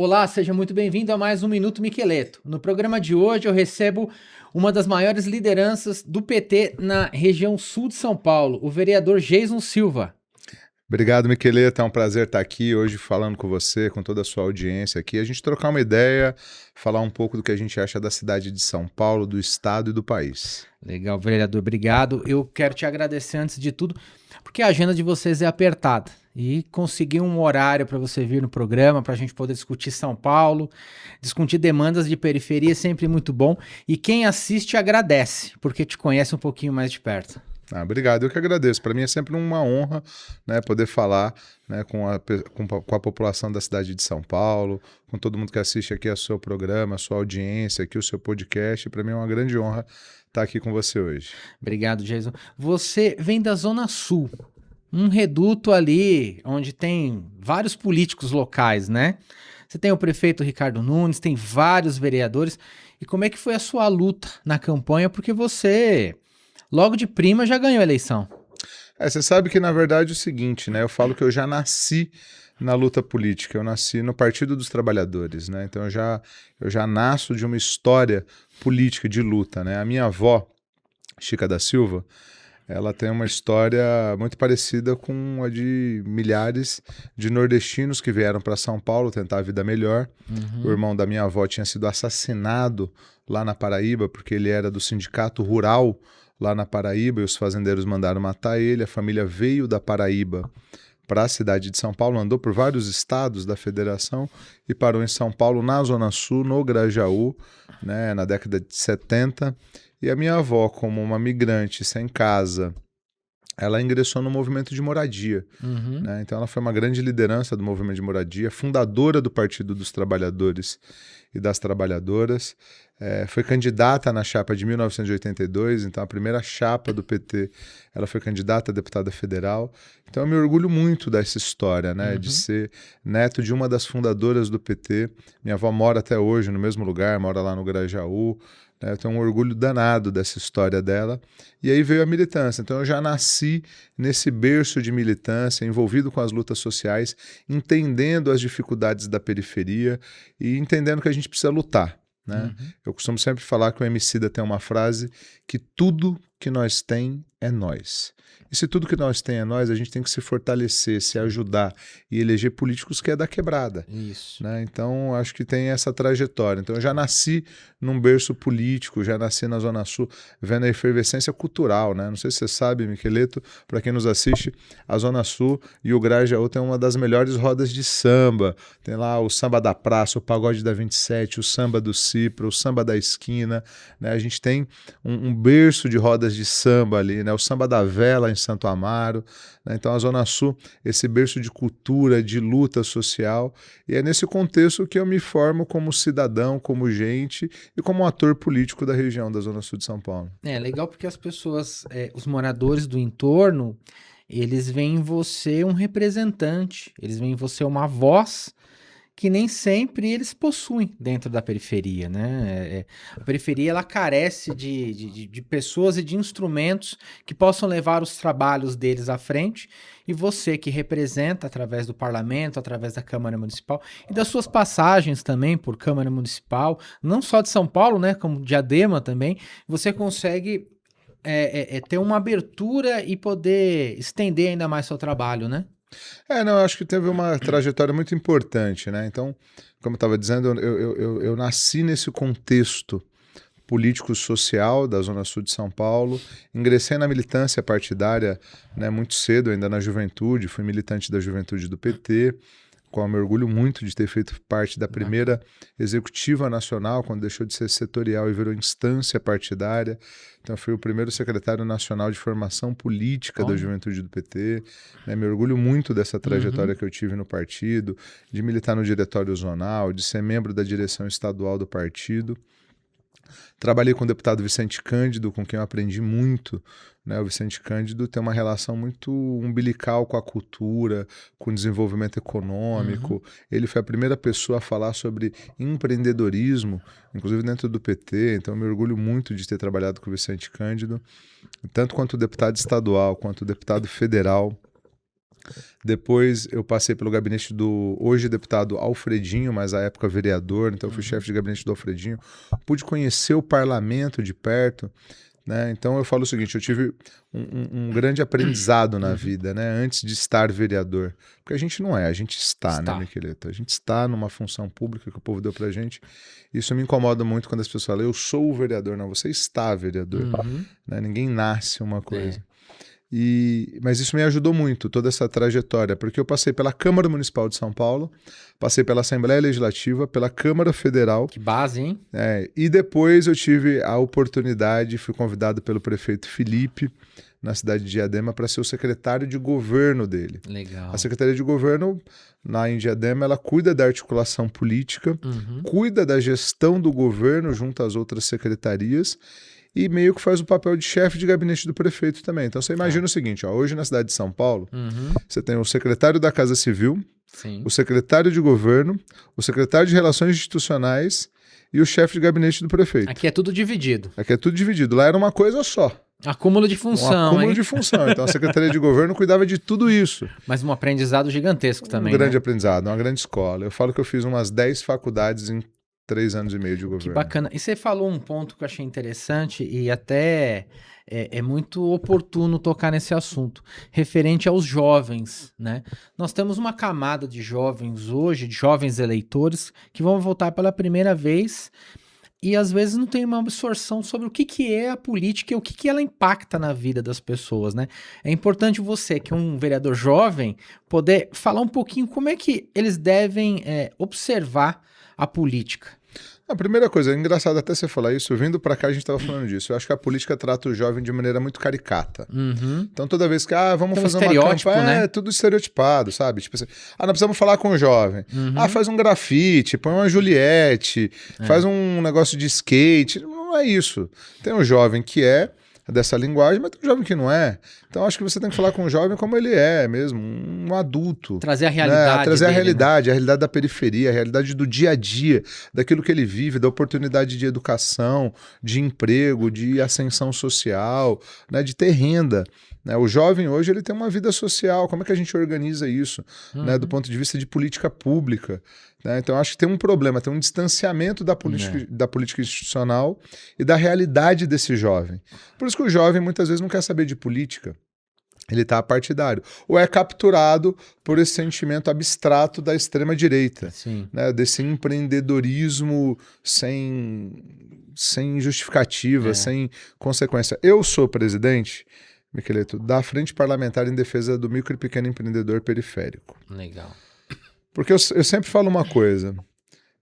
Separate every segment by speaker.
Speaker 1: Olá, seja muito bem-vindo a mais um Minuto Miqueleto. No programa de hoje eu recebo uma das maiores lideranças do PT na região sul de São Paulo, o vereador Geison Silva.
Speaker 2: Obrigado, Miqueleta. É um prazer estar aqui hoje falando com você, com toda a sua audiência aqui. A gente trocar uma ideia, falar um pouco do que a gente acha da cidade de São Paulo, do estado e do país.
Speaker 1: Legal, vereador, obrigado. Eu quero te agradecer antes de tudo, porque a agenda de vocês é apertada. E conseguir um horário para você vir no programa, para a gente poder discutir São Paulo, discutir demandas de periferia é sempre muito bom. E quem assiste agradece, porque te conhece um pouquinho mais de perto.
Speaker 2: Obrigado, eu que agradeço. Para mim é sempre uma honra, né, poder falar, né, com a população da cidade de São Paulo, com todo mundo que assiste aqui ao seu programa, a sua audiência, aqui o seu podcast. Para mim é uma grande honra estar aqui com você hoje.
Speaker 1: Obrigado, Jason. Você vem da Zona Sul, um reduto ali onde tem vários políticos locais, né? Você tem o prefeito Ricardo Nunes, tem vários vereadores. E como é que foi a sua luta na campanha? Porque você, logo de prima, já ganhou a eleição.
Speaker 2: Você sabe que, na verdade, é o seguinte, né? Eu falo que eu já nasci na luta política, eu nasci no Partido dos Trabalhadores, né? Então eu já nasço de uma história política de luta, né? A minha avó, Chica da Silva, ela tem uma história muito parecida com a de milhares de nordestinos que vieram para São Paulo tentar a vida melhor. O irmão da minha avó tinha sido assassinado lá na Paraíba, porque ele era do sindicato rural lá na Paraíba e os fazendeiros mandaram matar ele. A família veio da Paraíba para a cidade de São Paulo, andou por vários estados da federação e parou em São Paulo, na Zona Sul, no Grajaú, né, na década de 70. E a minha avó, como uma migrante sem casa, ela ingressou no movimento de moradia. Né? Então ela foi uma grande liderança do movimento de moradia, fundadora do Partido dos Trabalhadores e das Trabalhadoras. Foi candidata na chapa de 1982, então a primeira chapa do PT, ela foi candidata a deputada federal. Então eu me orgulho muito dessa história, né, de ser neto de uma das fundadoras do PT. Minha avó mora até hoje no mesmo lugar, mora lá no Grajaú. Eu tenho um orgulho danado dessa história dela. E aí veio a militância. Então eu já nasci nesse berço de militância, envolvido com as lutas sociais, entendendo as dificuldades da periferia e entendendo que a gente precisa lutar. Né? Eu costumo sempre falar que o Emicida tem uma frase que tudo que nós tem é nós. E se tudo que nós tem é nós, a gente tem que se fortalecer, se ajudar e eleger políticos que é da quebrada.
Speaker 1: Isso.
Speaker 2: Né? Então, acho que tem essa trajetória. Então, eu já nasci num berço político, já nasci na Zona Sul, vendo a efervescência cultural. Né? Não sei se você sabe, Miqueleto, para quem nos assiste, a Zona Sul e o Grajaú tem uma das melhores rodas de samba. Tem lá o samba da praça, o pagode da 27, o samba do Cipro, o samba da esquina. Né? A gente tem um berço de rodas de samba ali, né? O samba da vela em Santo Amaro. Né? Então a Zona Sul, esse berço de cultura, de luta social, e é nesse contexto que eu me formo como cidadão, como gente e como ator político da região da Zona Sul de São Paulo.
Speaker 1: É legal porque as pessoas, os moradores do entorno, eles veem em você um representante, eles veem em você uma voz que nem sempre eles possuem dentro da periferia, né? A periferia, ela carece de pessoas e de instrumentos que possam levar os trabalhos deles à frente, e você que representa através do parlamento, através da Câmara Municipal e das suas passagens também por Câmara Municipal, não só de São Paulo, né, como Diadema também, você consegue ter uma abertura e poder estender ainda mais seu trabalho, né?
Speaker 2: Não, eu acho que teve uma trajetória muito importante, né? Então, como eu estava dizendo, eu nasci nesse contexto político-social da Zona Sul de São Paulo, ingressei na militância partidária, né, muito cedo, ainda na juventude, fui militante da juventude do PT, com eu me orgulho muito de ter feito parte da primeira executiva nacional, quando deixou de ser setorial e virou instância partidária. Então, fui o primeiro secretário nacional de formação política da juventude do PT. Né? Me orgulho muito dessa trajetória que eu tive no partido, de militar no diretório zonal, de ser membro da direção estadual do partido. Trabalhei com o deputado Vicente Cândido, com quem eu aprendi muito. Né? O Vicente Cândido tem uma relação muito umbilical com a cultura, com o desenvolvimento econômico. Ele foi a primeira pessoa a falar sobre empreendedorismo, inclusive dentro do PT. Então, eu me orgulho muito de ter trabalhado com o Vicente Cândido, tanto quanto deputado estadual, quanto deputado federal. Depois eu passei pelo gabinete do hoje deputado Alfredinho, mas à época vereador, então eu fui chefe de gabinete do Alfredinho. Pude conhecer o parlamento de perto, né? Então eu falo o seguinte, eu tive um grande aprendizado na vida, né? Antes de estar vereador. Porque a gente não é, a gente está, né, Miqueleto? A gente está numa função pública que o povo deu pra gente. Isso me incomoda muito quando as pessoas falam, eu sou o vereador. Não, você está vereador. Né? Ninguém nasce uma coisa. Mas isso me ajudou muito, toda essa trajetória, porque eu passei pela Câmara Municipal de São Paulo, passei pela Assembleia Legislativa, pela Câmara Federal.
Speaker 1: Que base, hein?
Speaker 2: E depois eu tive a oportunidade, fui convidado pelo prefeito Felipe, na cidade de Diadema, para ser o secretário de governo dele.
Speaker 1: Legal.
Speaker 2: A Secretaria de Governo, lá em Diadema, ela cuida da articulação política, cuida da gestão do governo junto às outras secretarias, e meio que faz o papel de chefe de gabinete do prefeito também. Então você imagina o seguinte, ó, hoje na cidade de São Paulo, você tem o secretário da Casa Civil, o secretário de governo, o secretário de Relações Institucionais e o chefe de gabinete do prefeito.
Speaker 1: Aqui é tudo dividido.
Speaker 2: Aqui é tudo dividido. Lá era uma coisa só.
Speaker 1: Acúmulo de função,
Speaker 2: Um acúmulo
Speaker 1: hein?
Speaker 2: de função. Então a Secretaria de Governo cuidava de tudo isso.
Speaker 1: Mas um aprendizado gigantesco também,
Speaker 2: Um grande
Speaker 1: né?
Speaker 2: aprendizado, uma grande escola. Eu falo que eu fiz umas 10 faculdades em 3 anos e meio de governo.
Speaker 1: Que bacana. E você falou um ponto que eu achei interessante e até é muito oportuno tocar nesse assunto, referente aos jovens, né? Nós temos uma camada de jovens hoje, de jovens eleitores, que vão votar pela primeira vez e às vezes não tem uma absorção sobre o que é a política e o que ela impacta na vida das pessoas, né? É importante você, que é um vereador jovem, poder falar um pouquinho como é que eles devem observar a política.
Speaker 2: A primeira coisa, é engraçado até você falar isso, vindo pra cá a gente estava falando disso. Eu acho que a política trata o jovem de maneira muito caricata. Então toda vez que, vamos fazer uma campanha, né? É tudo estereotipado, sabe? Tipo assim, nós precisamos falar com o jovem. Faz um grafite, põe uma Juliette, faz um negócio de skate. Não é isso. Tem um jovem que é dessa linguagem, mas tem um jovem que não é. Então acho que você tem que falar com o jovem como ele é mesmo, um adulto.
Speaker 1: Trazer a realidade,
Speaker 2: né? Trazer
Speaker 1: dele,
Speaker 2: a realidade da periferia, a realidade do dia a dia, daquilo que ele vive, da oportunidade de educação, de emprego, de ascensão social, né? De ter renda. Né? O jovem hoje ele tem uma vida social, como é que a gente organiza isso, né? Do ponto de vista de política pública? Né? Então acho que tem um problema, tem um distanciamento da política institucional e da realidade desse jovem. Por isso que o jovem muitas vezes não quer saber de política. Ele está partidário. Ou é capturado por esse sentimento abstrato da extrema-direita. Né? Desse empreendedorismo sem justificativa, sem consequência. Eu sou presidente, Miqueleto, da Frente Parlamentar em Defesa do Micro e Pequeno Empreendedor Periférico.
Speaker 1: Legal.
Speaker 2: Porque eu sempre falo uma coisa.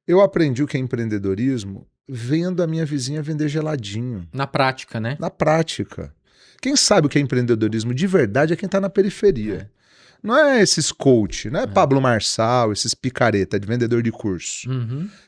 Speaker 2: Eu aprendi o que é empreendedorismo vendo a minha vizinha vender geladinho.
Speaker 1: Na prática, né?
Speaker 2: Na prática. Quem sabe o que é empreendedorismo de verdade é quem está na periferia. Não é esses coach, não é Pablo Marçal, esses picareta de vendedor de curso.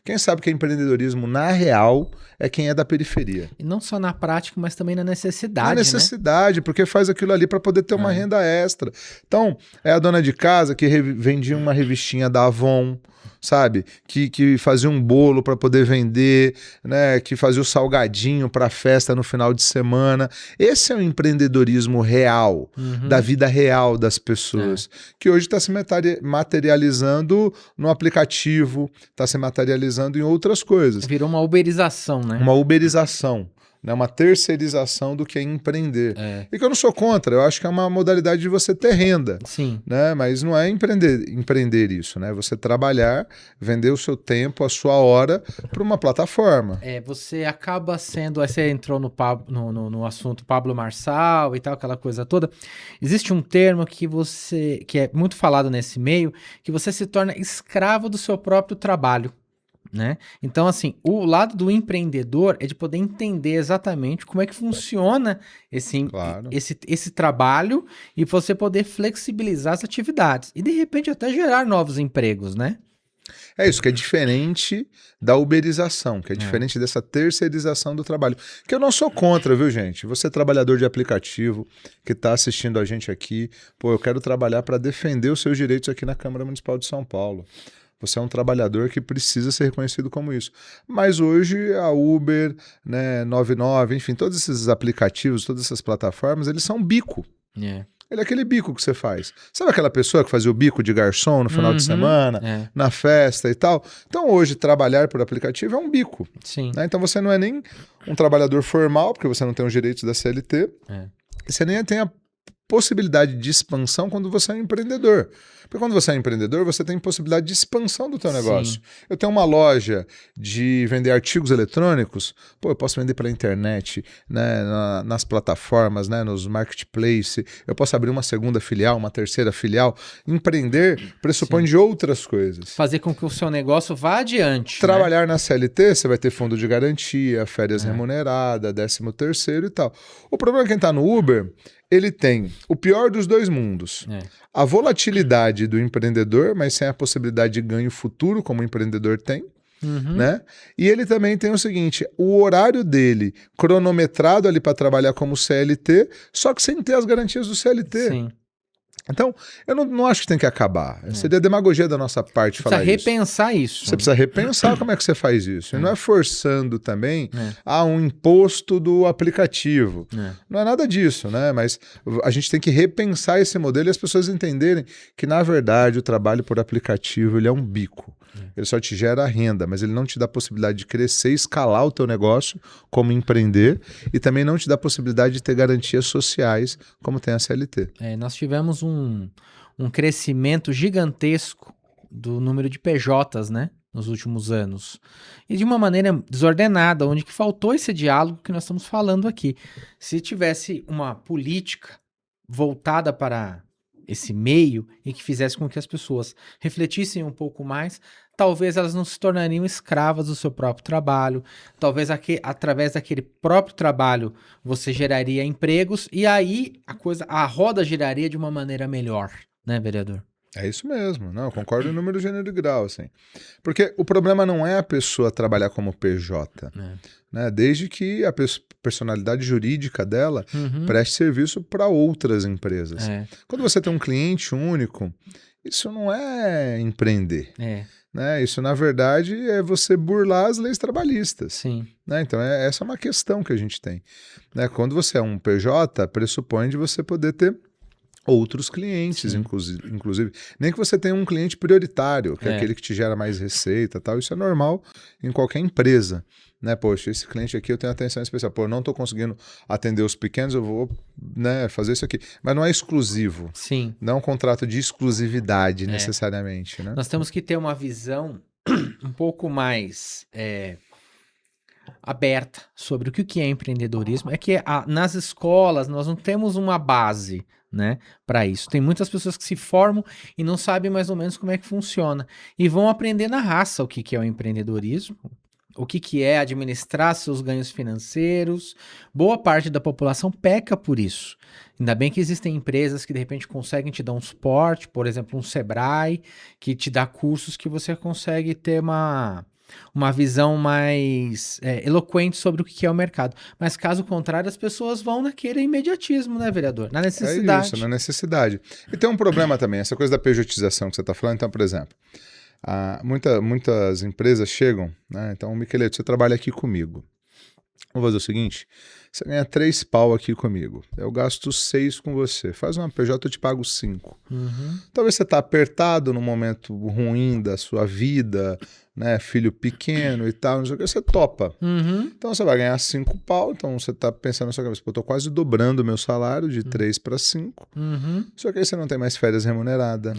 Speaker 2: Quem sabe o que é empreendedorismo na real é quem é da periferia.
Speaker 1: E não só na prática, mas também na necessidade,
Speaker 2: na necessidade, porque faz aquilo ali para poder ter uma renda extra. Então, é a dona de casa que vendia uma revistinha da Avon, sabe? Que fazia um bolo para poder vender, né? Que fazia o salgadinho para festa no final de semana. Esse é o empreendedorismo real, da vida real das pessoas, que hoje está se materializando no aplicativo, está se materializando em outras coisas.
Speaker 1: Virou uma uberização, né?
Speaker 2: Uma uberização. Né, uma terceirização do que é empreender. E que eu não sou contra, eu acho que é uma modalidade de você ter renda.
Speaker 1: Sim.
Speaker 2: Né, mas não é empreender isso, né? Você trabalhar, vender o seu tempo, a sua hora para uma plataforma.
Speaker 1: Você acaba sendo... Aí você entrou no assunto Pablo Marçal e tal, aquela coisa toda. Existe um termo que é muito falado nesse meio, que você se torna escravo do seu próprio trabalho. Né? Então, assim, o lado do empreendedor é de poder entender exatamente como é que funciona esse trabalho e você poder flexibilizar as atividades e, de repente, até gerar novos empregos, né?
Speaker 2: É isso, que é diferente da uberização, que é diferente dessa terceirização do trabalho. Que eu não sou contra, viu, gente? Você, trabalhador de aplicativo, que está assistindo a gente aqui, eu quero trabalhar para defender os seus direitos aqui na Câmara Municipal de São Paulo. Você é um trabalhador que precisa ser reconhecido como isso. Mas hoje a Uber, né, 99, enfim, todos esses aplicativos, todas essas plataformas, eles são bico. Ele é aquele bico que você faz. Sabe aquela pessoa que fazia o bico de garçom no final de semana, na festa e tal? Então hoje trabalhar por aplicativo é um bico.
Speaker 1: Sim.
Speaker 2: Né? Então você não é nem um trabalhador formal, porque você não tem os direitos da CLT, e você nem tem a possibilidade de expansão quando você é um empreendedor. Porque quando você é empreendedor, você tem possibilidade de expansão do teu negócio. Eu tenho uma loja de vender artigos eletrônicos, pô, eu posso vender pela internet, né, nas plataformas, né, nos marketplaces, eu posso abrir uma segunda filial, uma terceira filial. Empreender pressupõe de outras coisas.
Speaker 1: Fazer com que o seu negócio vá adiante.
Speaker 2: Trabalhar na CLT, você vai ter fundo de garantia, férias remuneradas, 13º e tal. O problema é quem está no Uber, ele tem o pior dos dois mundos. A volatilidade do empreendedor, mas sem a possibilidade de ganho futuro, como o empreendedor tem. Né? E ele também tem o seguinte, o horário dele cronometrado ali para trabalhar como CLT, só que sem ter as garantias do CLT.
Speaker 1: Sim.
Speaker 2: Então, eu não acho que tem que acabar. Seria demagogia da nossa parte falar isso.
Speaker 1: Você precisa repensar isso.
Speaker 2: Você precisa repensar como é que você faz isso. E não é forçando também a um imposto do aplicativo. Não é nada disso, né? Mas a gente tem que repensar esse modelo e as pessoas entenderem que, na verdade, o trabalho por aplicativo ele é um bico. Ele só te gera renda, mas ele não te dá a possibilidade de crescer e escalar o teu negócio, como empreender, e também não te dá a possibilidade de ter garantias sociais, como tem a CLT.
Speaker 1: Nós tivemos um crescimento gigantesco do número de PJs, né, nos últimos anos. E de uma maneira desordenada, onde que faltou esse diálogo que nós estamos falando aqui. Se tivesse uma política voltada para esse meio e que fizesse com que as pessoas refletissem um pouco mais, talvez elas não se tornariam escravas do seu próprio trabalho, talvez através daquele próprio trabalho você geraria empregos e aí a roda giraria de uma maneira melhor, né, vereador?
Speaker 2: É isso mesmo, não, eu concordo em número, gênero e grau, assim. Porque o problema não é a pessoa trabalhar como PJ, né? Desde que a personalidade jurídica dela preste serviço para outras empresas. Quando você tem um cliente único, isso não é empreender. Né? Isso, na verdade, é você burlar as leis trabalhistas.
Speaker 1: Sim.
Speaker 2: Né? Então, essa é uma questão que a gente tem. Né? Quando você é um PJ, pressupõe de você poder ter outros clientes, inclusive. Nem que você tenha um cliente prioritário, que é aquele que te gera mais receita, tal. Isso é normal em qualquer empresa. Né? Poxa, esse cliente aqui eu tenho atenção especial. Pô, eu não estou conseguindo atender os pequenos, eu vou, né, fazer isso aqui. Mas não é exclusivo.
Speaker 1: Sim.
Speaker 2: Não é um contrato de exclusividade, necessariamente. Né?
Speaker 1: Nós temos que ter uma visão um pouco mais aberta sobre o que é empreendedorismo. É que nas escolas nós não temos uma base, né, para isso. Tem muitas pessoas que se formam e não sabem mais ou menos como é que funciona. E vão aprender na raça o que é o empreendedorismo, o que é administrar seus ganhos financeiros. Boa parte da população peca por isso. Ainda bem que existem empresas que de repente conseguem te dar um suporte, por exemplo, um Sebrae, que te dá cursos que você consegue ter uma visão mais eloquente sobre o que é o mercado. Mas caso contrário, as pessoas vão naquele imediatismo, né, vereador? Na necessidade.
Speaker 2: É isso, na necessidade. E tem um problema também, essa coisa da pejotização que você está falando. Então, por exemplo, muitas empresas chegam, né? Então, Miqueleto, você trabalha aqui comigo. Vamos fazer o seguinte, você ganha 3 pau aqui comigo, eu gasto 6 com você, faz uma PJ, eu te pago 5. Talvez você está apertado num momento ruim da sua vida, né, filho pequeno e tal, não sei o que, você topa. Então você vai ganhar 5 pau, então você está pensando na sua cabeça, pô, eu estou quase dobrando o meu salário de 3 para 5, só que aí você não tem mais férias remuneradas,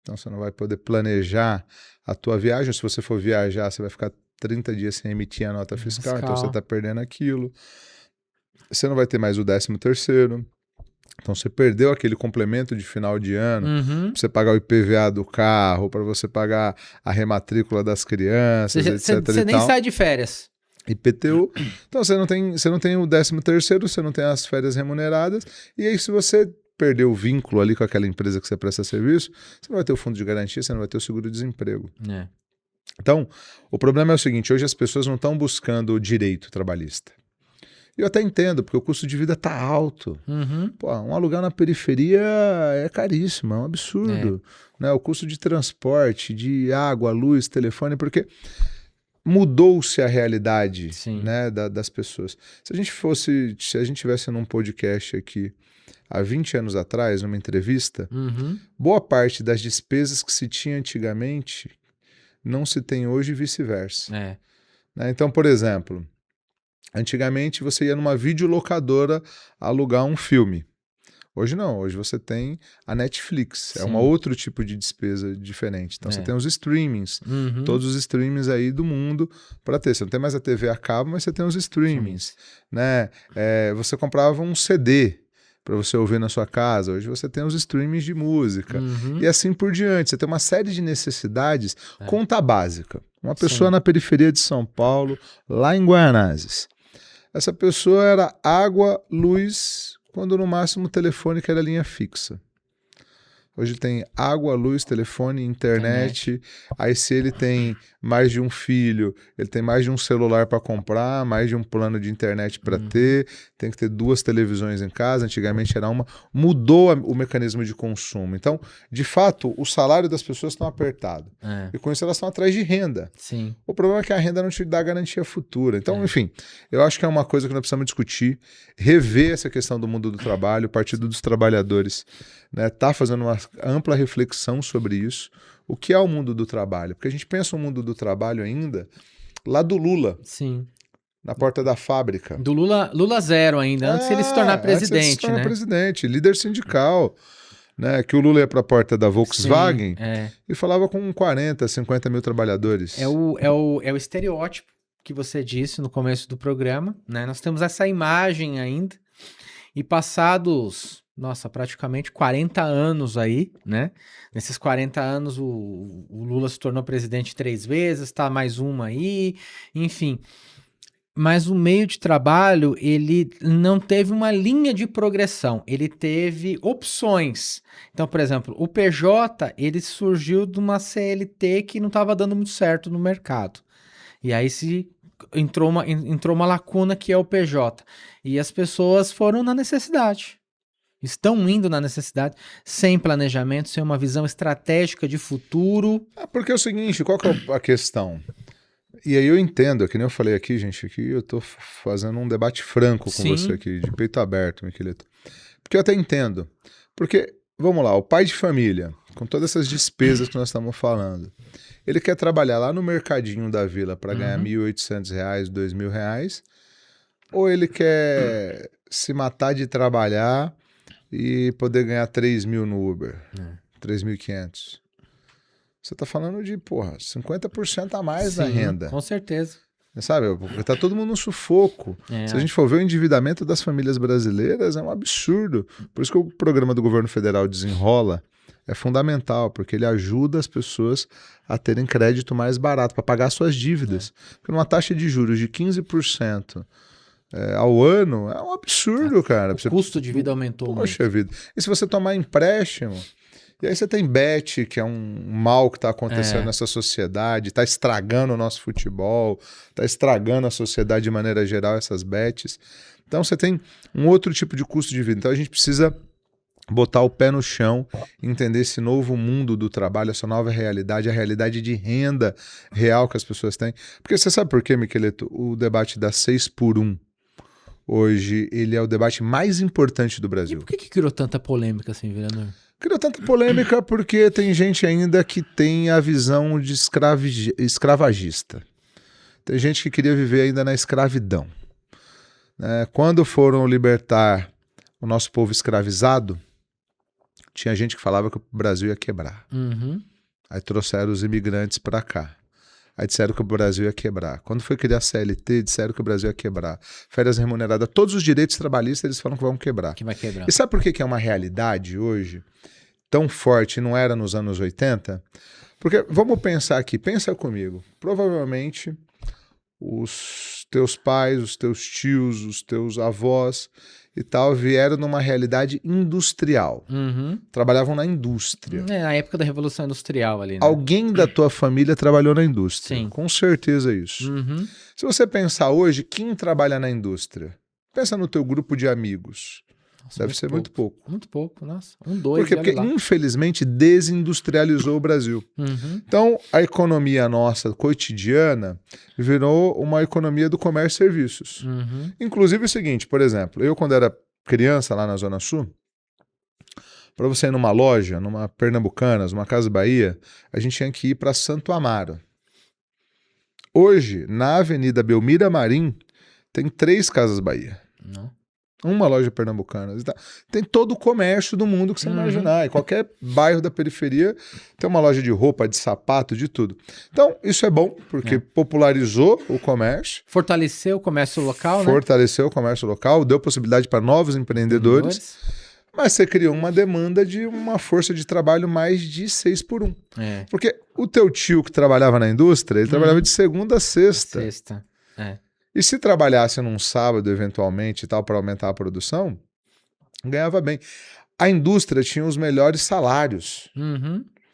Speaker 2: então você não vai poder planejar a tua viagem, se você for viajar, você vai ficar 30 dias sem emitir a nota fiscal, então você está perdendo aquilo. Você não vai ter mais o 13º. Então você perdeu aquele complemento de final de ano, para você pagar o IPVA do carro, para você pagar a rematrícula das crianças, etc.
Speaker 1: Você nem sai de férias.
Speaker 2: IPTU. Então você não tem o 13º, você não tem as férias remuneradas, e aí se você perder o vínculo ali com aquela empresa que você presta serviço, você não vai ter o fundo de garantia, você não vai ter o seguro-desemprego. Então, o problema é o seguinte, hoje as pessoas não estão buscando o direito trabalhista. Eu até entendo, porque o custo de vida está alto. Pô, um aluguel na periferia é caríssimo, é um absurdo. Né? O custo de transporte, de água, luz, telefone, porque mudou-se a realidade, né, das pessoas. Se a gente tivesse num podcast aqui há 20 anos atrás, numa entrevista,
Speaker 1: Uhum.
Speaker 2: boa parte das despesas que se tinha antigamente não se tem hoje e vice-versa.
Speaker 1: É.
Speaker 2: Né? Então, por exemplo, antigamente você ia numa videolocadora alugar um filme. Hoje não, hoje você tem a Netflix, é um
Speaker 1: Sim.
Speaker 2: outro tipo de despesa diferente. Então você
Speaker 1: É.
Speaker 2: tem os streamings,
Speaker 1: Uhum.
Speaker 2: todos os streamings aí do mundo para ter. Você não tem mais a TV a cabo, mas você tem os streamings, né? Você comprava um CD para você ouvir na sua casa, hoje você tem os streamings de música
Speaker 1: Uhum.
Speaker 2: e assim por diante. Você tem uma série de necessidades, conta básica. Uma pessoa
Speaker 1: Sim.
Speaker 2: na periferia de São Paulo, lá em Guaianazes, essa pessoa era água, luz, quando no máximo o telefone que era linha fixa. Hoje tem água, luz, telefone, internet. Aí se ele tem mais de um filho, ele tem mais de um celular para comprar, mais de um plano de internet para ter, tem que ter 2 televisões em casa, antigamente era uma. Mudou o mecanismo de consumo. Então, de fato, o salário das pessoas estão apertado. E com isso elas estão atrás de renda.
Speaker 1: Sim.
Speaker 2: O problema é que a renda não te dá garantia futura. Então, enfim, eu acho que é uma coisa que nós precisamos discutir, rever essa questão do mundo do trabalho. O Partido dos Trabalhadores está fazendo uma ampla reflexão sobre isso. O que é o mundo do trabalho? Porque a gente pensa o mundo do trabalho ainda lá do Lula,
Speaker 1: Sim.
Speaker 2: na porta da fábrica.
Speaker 1: Do Lula zero ainda, antes de ele se tornar presidente,
Speaker 2: antes de se tornar
Speaker 1: né?
Speaker 2: presidente, líder sindical. Né, que o Lula ia para a porta da Volkswagen e falava com 40, 50 mil trabalhadores.
Speaker 1: É o estereótipo que você disse no começo do programa, né? Nós temos essa imagem ainda, e passados, praticamente 40 anos aí, né? Nesses 40 anos o Lula se tornou presidente 3 vezes, tá mais uma aí, enfim. Mas o meio de trabalho, ele não teve uma linha de progressão, ele teve opções. Então, por exemplo, o PJ, ele surgiu de uma CLT que não estava dando muito certo no mercado. E aí entrou uma lacuna que é o PJ. E as pessoas foram na necessidade. Estão indo na necessidade, sem planejamento, sem uma visão estratégica de futuro.
Speaker 2: Porque é o seguinte, qual que é a questão? E aí eu entendo, é que nem eu falei aqui, gente, aqui eu tô fazendo um debate franco com você aqui, de peito aberto, Miqueleto. Porque eu até entendo. Porque, vamos lá, o pai de família, com todas essas despesas que nós estamos falando, ele quer trabalhar lá no mercadinho da vila para ganhar R$1.800, R$2.000, ou ele quer se matar de trabalhar e poder ganhar 3.000 no Uber, 3.500. Você tá falando de, 50% a mais da renda.
Speaker 1: Com certeza.
Speaker 2: Sabe, tá todo mundo no sufoco. Se a gente for ver o endividamento das famílias brasileiras, é um absurdo. Por isso que o programa do governo federal Desenrola é fundamental, porque ele ajuda as pessoas a terem crédito mais barato para pagar suas dívidas. Porque uma taxa de juros de 15% ao ano é um absurdo, cara.
Speaker 1: O custo de vida aumentou muito.
Speaker 2: Poxa vida. E se você tomar empréstimo... E aí você tem bet, que é um mal que está acontecendo nessa sociedade, está estragando o nosso futebol, está estragando a sociedade de maneira geral, essas bets. Então você tem um outro tipo de custo de vida. Então a gente precisa botar o pé no chão, entender esse novo mundo do trabalho, essa nova realidade, a realidade de renda real que as pessoas têm. Porque você sabe por quê, Miqueleto? O debate das 6 por 1 hoje, ele é o debate mais importante do Brasil.
Speaker 1: E por que criou tanta polêmica assim, vereador?
Speaker 2: Criou tanta polêmica porque tem gente ainda que tem a visão de escravagista. Tem gente que queria viver ainda na escravidão. Quando foram libertar o nosso povo escravizado, tinha gente que falava que o Brasil ia quebrar. Aí trouxeram os imigrantes para cá. Aí disseram que o Brasil ia quebrar. Quando foi criar a CLT, disseram que o Brasil ia quebrar. Férias remuneradas, todos os direitos trabalhistas, eles falam que vão quebrar.
Speaker 1: Que vai quebrar.
Speaker 2: E sabe por que é uma realidade hoje tão forte, não era nos anos 80? Porque, vamos pensar aqui, pensa comigo. Provavelmente, os teus pais, os teus tios, os teus avós e tal, vieram numa realidade industrial. Trabalhavam na indústria.
Speaker 1: Na época da Revolução Industrial ali, né?
Speaker 2: Alguém da tua família trabalhou na indústria.
Speaker 1: Sim.
Speaker 2: Com certeza isso. Se você pensar hoje, quem trabalha na indústria? Pensa no teu grupo de amigos.
Speaker 1: Nossa,
Speaker 2: deve ser muito pouco.
Speaker 1: Muito pouco, nossa. 1, 2,
Speaker 2: Por quê? Porque, infelizmente, desindustrializou o Brasil. Então, a economia nossa cotidiana virou uma economia do comércio e serviços. Inclusive o seguinte, por exemplo, eu quando era criança lá na Zona Sul, Para você ir numa loja, numa Pernambucanas, numa Casa Bahia, a gente tinha que ir para Santo Amaro. Hoje, na Avenida Belmira Marim, tem 3 Casas Bahia.
Speaker 1: Não.
Speaker 2: Uma loja Pernambucanas. Tem todo o comércio do mundo que você imaginar. E qualquer bairro da periferia tem uma loja de roupa, de sapato, de tudo. Então, isso é bom, porque popularizou o comércio.
Speaker 1: Fortaleceu o comércio local, né?
Speaker 2: Fortaleceu o comércio local, deu possibilidade para novos empreendedores. Mas você criou uma demanda de uma força de trabalho mais de 6 por 1. Porque o teu tio que trabalhava na indústria, ele trabalhava de segunda a sexta. E se trabalhasse num sábado, eventualmente, e tal, para aumentar a produção, ganhava bem. A indústria tinha os melhores salários.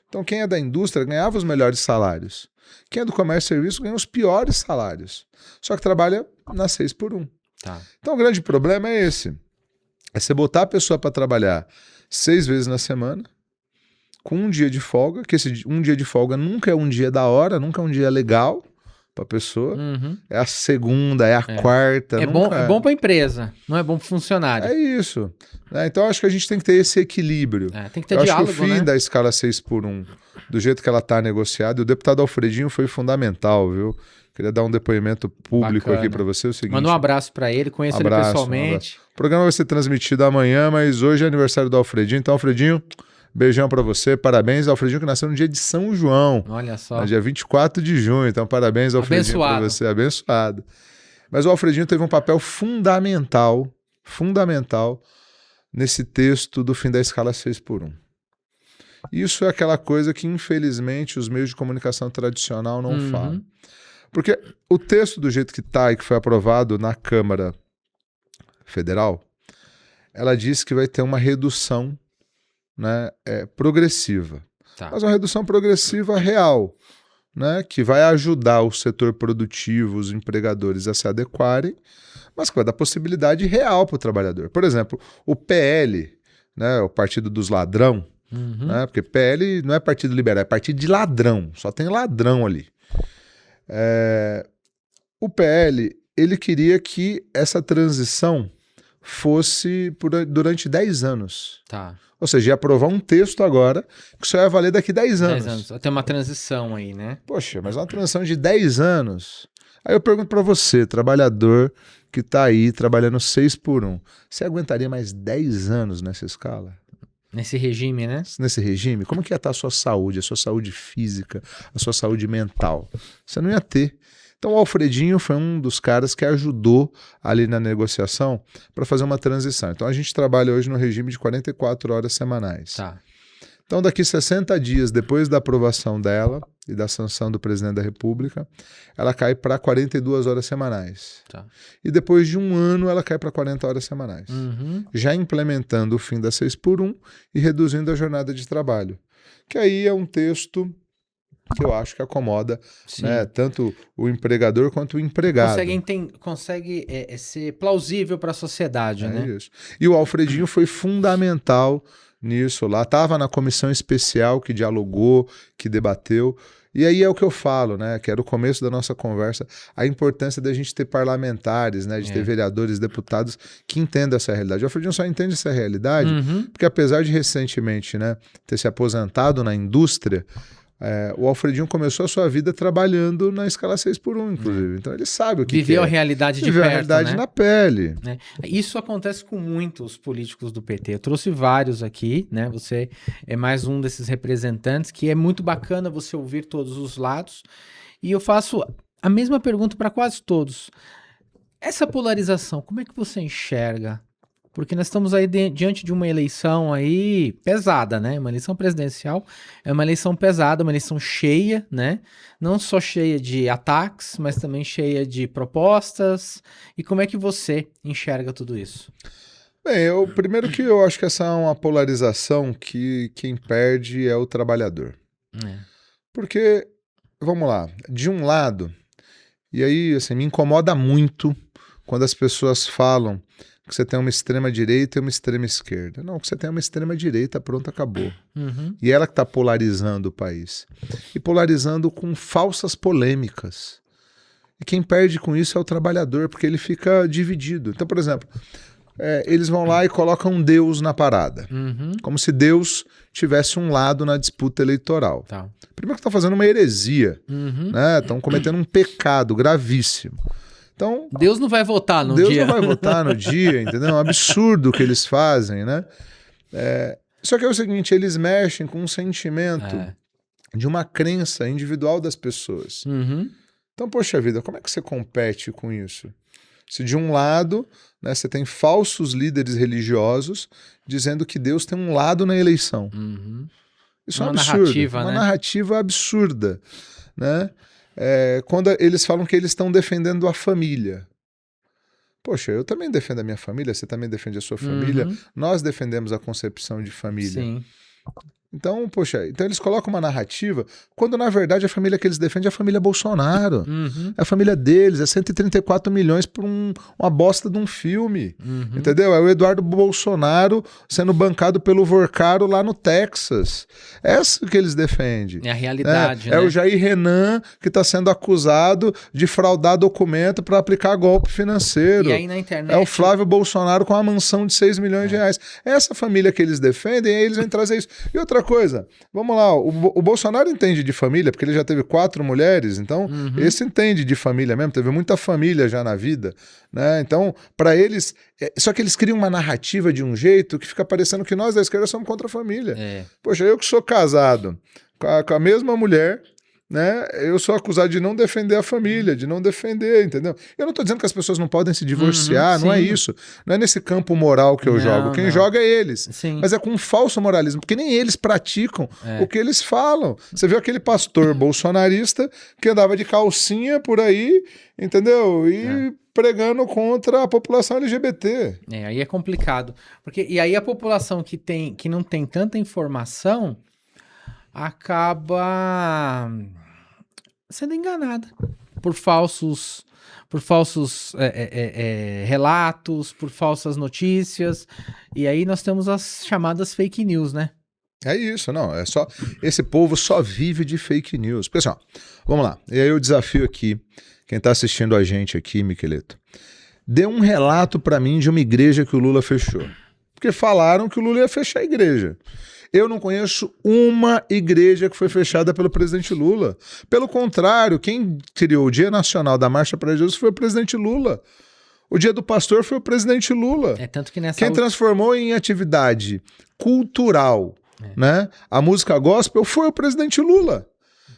Speaker 2: Então, quem é da indústria ganhava os melhores salários. Quem é do comércio e serviço ganha os piores salários. Só que trabalha na 6 por 1. Então, o grande problema é esse. É você botar a pessoa para trabalhar 6 vezes na semana, com um dia de folga, que esse um dia de folga nunca é um dia da hora, nunca é um dia legal para a pessoa. É a segunda, é a quarta.
Speaker 1: É bom para a empresa, não é bom para o funcionário.
Speaker 2: É isso. Então, acho que a gente tem que ter esse equilíbrio.
Speaker 1: Tem que ter diálogo,
Speaker 2: acho que o fim da escala 6 por 1, do jeito que ela está negociada, o deputado Alfredinho foi fundamental, viu? Queria dar um depoimento público aqui para você. O seguinte,
Speaker 1: manda um abraço para ele, conheço ele pessoalmente.
Speaker 2: O programa vai ser transmitido amanhã, mas hoje é aniversário do Alfredinho. Então, Alfredinho, beijão para você. Parabéns, Alfredinho, que nasceu no dia de São João.
Speaker 1: Olha só.
Speaker 2: No dia 24 de junho. Então, parabéns, Alfredinho, para você. Abençoado. Mas o Alfredinho teve um papel fundamental nesse texto do fim da escala 6 por 1. Isso é aquela coisa que, infelizmente, os meios de comunicação tradicional não falam. Porque o texto do jeito que está e que foi aprovado na Câmara Federal, ela diz que vai ter uma redução, né, progressiva. Mas uma redução progressiva real, né, que vai ajudar o setor produtivo, os empregadores a se adequarem, mas que vai dar possibilidade real para o trabalhador. Por exemplo, o PL, né, o Partido dos Ladrão, né, porque PL não é partido liberal, é partido de ladrão, só tem ladrão ali. O PL, ele queria que essa transição fosse durante 10 anos. Ou seja, ia aprovar um texto agora que só ia valer daqui 10 anos.
Speaker 1: 10 anos. Tem uma transição aí, né?
Speaker 2: Poxa, mas uma transição de 10 anos. Aí eu pergunto para você, trabalhador que está aí trabalhando 6 por 1, você aguentaria mais 10 anos nessa escala?
Speaker 1: Nesse regime, né?
Speaker 2: Nesse regime, como que ia estar a sua saúde física, a sua saúde mental? Você não ia ter. Então o Alfredinho foi um dos caras que ajudou ali na negociação para fazer uma transição. Então a gente trabalha hoje no regime de 44 horas semanais. Então daqui 60 dias depois da aprovação dela e da sanção do presidente da República, ela cai para 42 horas semanais. E depois de um ano ela cai para 40 horas semanais. Já implementando o fim da 6 por 1 e reduzindo a jornada de trabalho. Que aí é um texto que eu acho que acomoda, né, tanto o empregador quanto o empregado.
Speaker 1: Consegue ser plausível para a sociedade, né?
Speaker 2: Isso. E o Alfredinho foi fundamental nisso lá. Estava na comissão especial que dialogou, que debateu. E aí é o que eu falo, né, que era o começo da nossa conversa, a importância da gente ter parlamentares, né, de ter vereadores, deputados que entendam essa realidade. O Alfredinho só entende essa realidade porque, apesar de recentemente, né, ter se aposentado na indústria, o Alfredinho começou a sua vida trabalhando na escala 6 por 1, inclusive. Então ele sabe o que
Speaker 1: Viveu
Speaker 2: é.
Speaker 1: a realidade de perto,
Speaker 2: Viveu a realidade, né, na pele.
Speaker 1: Isso acontece com muitos políticos do PT. Eu trouxe vários aqui, né? Você é mais um desses representantes, que é muito bacana você ouvir todos os lados. E eu faço a mesma pergunta para quase todos. Essa polarização, como é que você enxerga? Porque nós estamos aí diante de uma eleição aí pesada, né? Uma eleição presidencial é uma eleição pesada, uma eleição cheia, né? Não só cheia de ataques, mas também cheia de propostas. E como é que você enxerga tudo isso?
Speaker 2: Bem, primeiro que eu acho que essa é uma polarização que quem perde é o trabalhador. Porque, vamos lá, de um lado, e aí assim, me incomoda muito quando as pessoas falam que você tem uma extrema direita e uma extrema esquerda. Não, que você tem uma extrema direita, pronto, acabou. E ela que está polarizando o país. E polarizando com falsas polêmicas. E quem perde com isso é o trabalhador, porque ele fica dividido. Então, por exemplo, eles vão lá e colocam Deus na parada.
Speaker 1: Uhum.
Speaker 2: Como se Deus tivesse um lado na disputa eleitoral.
Speaker 1: Tá.
Speaker 2: Primeiro que estão fazendo uma heresia,
Speaker 1: Uhum.
Speaker 2: né? Estão cometendo um pecado gravíssimo. Então,
Speaker 1: Deus não vai votar no
Speaker 2: Deus
Speaker 1: dia.
Speaker 2: não vai votar no dia, entendeu? É um absurdo o que eles fazem, né? Só que é o seguinte, eles mexem com um sentimento de uma crença individual das pessoas.
Speaker 1: Uhum.
Speaker 2: Então, poxa vida, como é que você compete com isso? Se de um lado, né, você tem falsos líderes religiosos dizendo que Deus tem um lado na eleição.
Speaker 1: Uhum.
Speaker 2: Isso é um
Speaker 1: Uma
Speaker 2: absurdo.
Speaker 1: narrativa,
Speaker 2: uma
Speaker 1: né?
Speaker 2: narrativa absurda. Né? Quando eles falam que eles estão defendendo a família. Poxa, eu também defendo a minha família, você também defende a sua família.
Speaker 1: Uhum.
Speaker 2: Nós defendemos a concepção de família.
Speaker 1: Sim.
Speaker 2: Então, poxa, então eles colocam uma narrativa, quando na verdade a família que eles defendem é a família Bolsonaro.
Speaker 1: Uhum.
Speaker 2: É a família deles, é 134 milhões por uma bosta de um filme.
Speaker 1: Uhum.
Speaker 2: Entendeu? É o Eduardo Bolsonaro sendo bancado pelo Vorcaro lá no Texas. É isso que eles defendem.
Speaker 1: É a realidade, né?
Speaker 2: É o Jair Renan que está sendo acusado de fraudar documento para aplicar golpe financeiro.
Speaker 1: E aí na internet...
Speaker 2: É o Flávio Bolsonaro com a mansão de 6 milhões de reais. É essa família que eles defendem, aí eles vêm trazer isso. E outra coisa, vamos lá, o Bolsonaro entende de família, porque ele já teve 4 mulheres, então esse entende de família mesmo, teve muita família já na vida, né? Então, para eles, só que eles criam uma narrativa de um jeito que fica parecendo que nós da esquerda somos contra a família. Poxa, eu que sou casado com a mesma mulher, né? Eu sou acusado de não defender a família, de não defender, entendeu? Eu não estou dizendo que as pessoas não podem se divorciar, não é isso. Não é nesse campo moral que eu jogo. Quem joga é eles.
Speaker 1: Sim.
Speaker 2: Mas é com um falso moralismo, porque nem eles praticam o que eles falam. Você viu aquele pastor bolsonarista que andava de calcinha por aí, entendeu? E pregando contra a população LGBT.
Speaker 1: Aí é complicado. E aí a população que não tem tanta informação acaba sendo enganada por falsos relatos, por falsas notícias, e aí nós temos as chamadas fake news, né?
Speaker 2: É isso, não, é só, esse povo só vive de fake news. Pessoal, vamos lá, e aí eu desafio aqui, quem está assistindo a gente aqui, Miqueleto, dê um relato para mim de uma igreja que o Lula fechou, porque falaram que o Lula ia fechar a igreja. Eu não conheço uma igreja que foi fechada pelo presidente Lula. Pelo contrário, quem criou o Dia Nacional da Marcha para Jesus foi o presidente Lula. O Dia do Pastor foi o presidente Lula.
Speaker 1: Tanto que nessa
Speaker 2: quem transformou em atividade cultural, né, a música gospel foi o presidente Lula.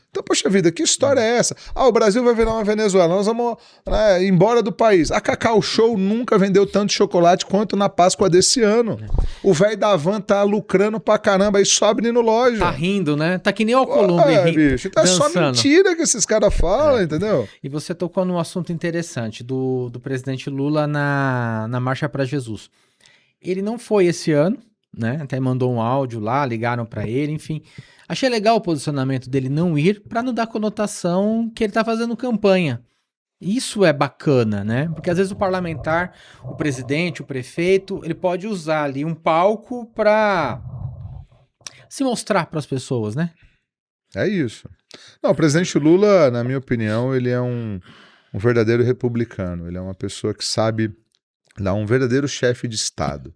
Speaker 2: Então, poxa vida, que história é essa? O Brasil vai virar uma Venezuela, nós vamos embora do país. A Cacau Show nunca vendeu tanto chocolate quanto na Páscoa desse ano. O velho da van tá lucrando pra caramba e sobe no loja.
Speaker 1: Tá rindo, né? Tá que nem o Alcolumbre
Speaker 2: bicho, tá só mentira que esses caras falam, entendeu?
Speaker 1: E você tocou num assunto interessante do presidente Lula na Marcha para Jesus. Ele não foi esse ano, né? Até mandou um áudio lá, ligaram para ele, enfim. Achei legal o posicionamento dele não ir para não dar conotação que ele tá fazendo campanha. Isso é bacana, né? Porque às vezes o parlamentar, o presidente, o prefeito, ele pode usar ali um palco para se mostrar para as pessoas, né?
Speaker 2: É isso. Não, o presidente Lula, na minha opinião, ele é um verdadeiro republicano. Ele é uma pessoa que sabe dar um verdadeiro chefe de Estado.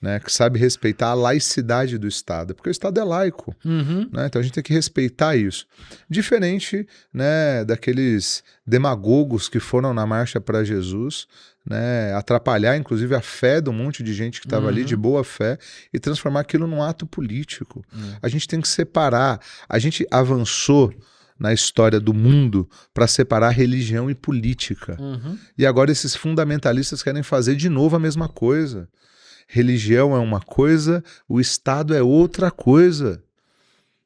Speaker 2: Né, que sabe respeitar a laicidade do Estado, porque o Estado é laico, né, então a gente tem que respeitar isso. Diferente, né, daqueles demagogos que foram na Marcha para Jesus, né, atrapalhar inclusive a fé de um monte de gente que estava ali de boa fé e transformar aquilo num ato político. A gente tem que separar, a gente avançou na história do mundo para separar religião e política. E agora esses fundamentalistas querem fazer de novo a mesma coisa. Religião é uma coisa, o Estado é outra coisa.